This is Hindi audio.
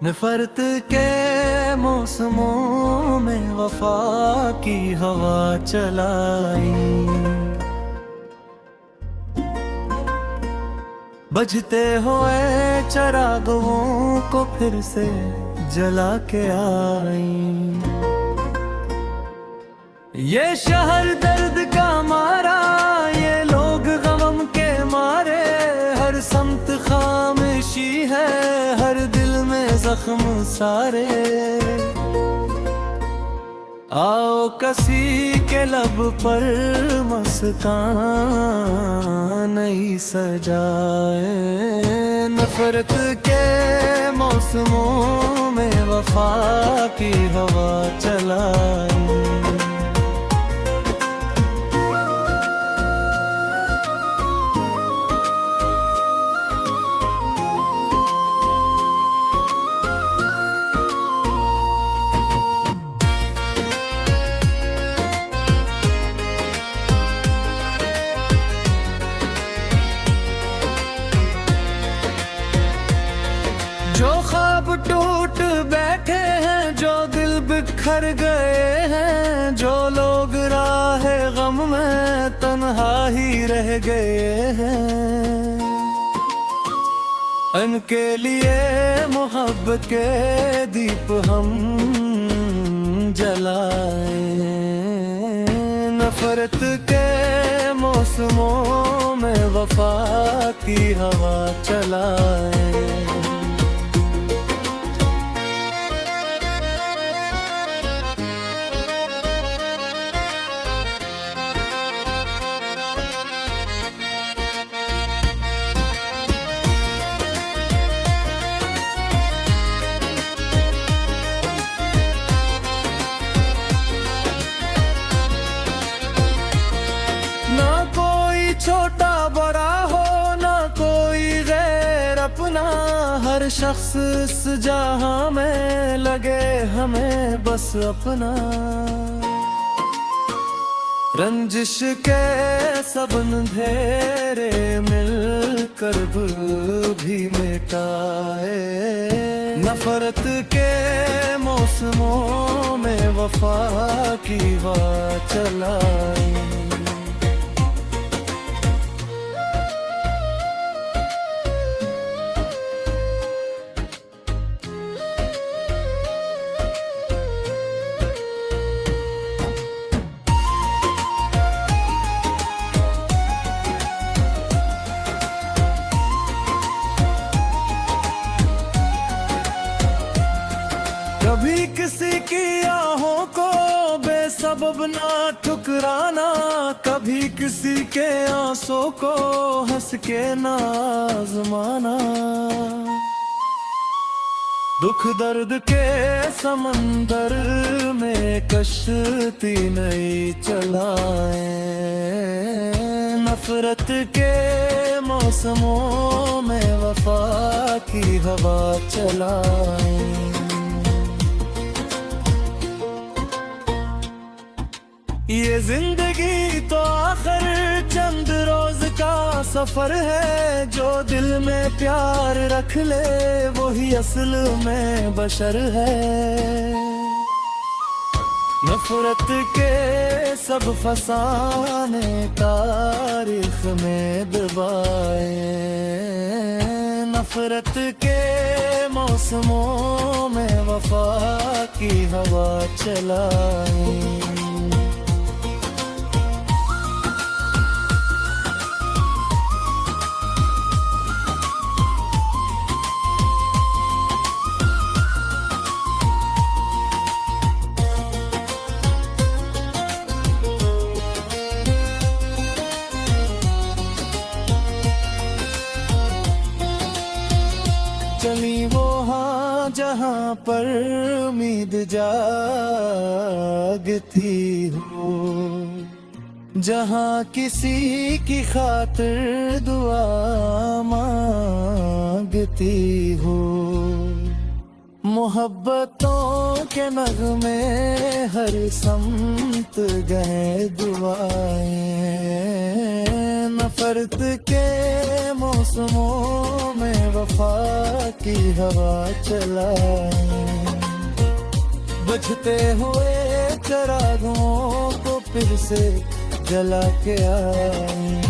नफरत के मौसमों में वफा की हवा चलाई, बजते हुए चिरागों को फिर से जला के आई। ये शहर दर्द का मारा, ये लोग गम के मारे, हर समत खामोशी है, हर दिल में जख्म सारे। आओ किसी के लब पर मुस्कान नहीं सजाए, नफरत के मौसमों में वफा की हवा चलाई। जो ख्वाब टूट बैठे हैं, जो दिल बिखर गए हैं, जो लोग राह गम में तन्हा ही रह गए हैं, उनके लिए मोहब्बत के दीप हम जलाए। नफरत के मौसमों में वफा की हवा चलाए। छोटा बड़ा हो ना कोई गैर अपना, हर शख्स इस जहां में लगे हमें बस अपना। रंजिश के सब अंधेरे मिलकर भी मिटाए, नफरत के मौसमों में वफा की हवा चलाई। कभी किसी की आहों को बेसबब ना ठुकराना, कभी किसी के आंसू को हंस के ना आजमाना। दुख दर्द के समंदर में कश्ती नहीं चलाए, नफरत के मौसमों में वफा की हवा चलाए। ये जिंदगी तो आखिर चंद रोज का सफर है, जो दिल में प्यार रख ले वही असल में बशर है। नफरत के सब फसाने तारीख में दबाए, नफरत के मौसमों में वफा की हवा चलाए। चली वो हाँ जहाँ पर उम्मीद जागती हो, जहाँ किसी की खातिर दुआ मांगती हो। मोहब्बतों के नगमे हर समत गए दुआएं, नफरत के मौसमों में वफा की हवा चलाए, बुझते हुए चिरागों को फिर से जला के आए।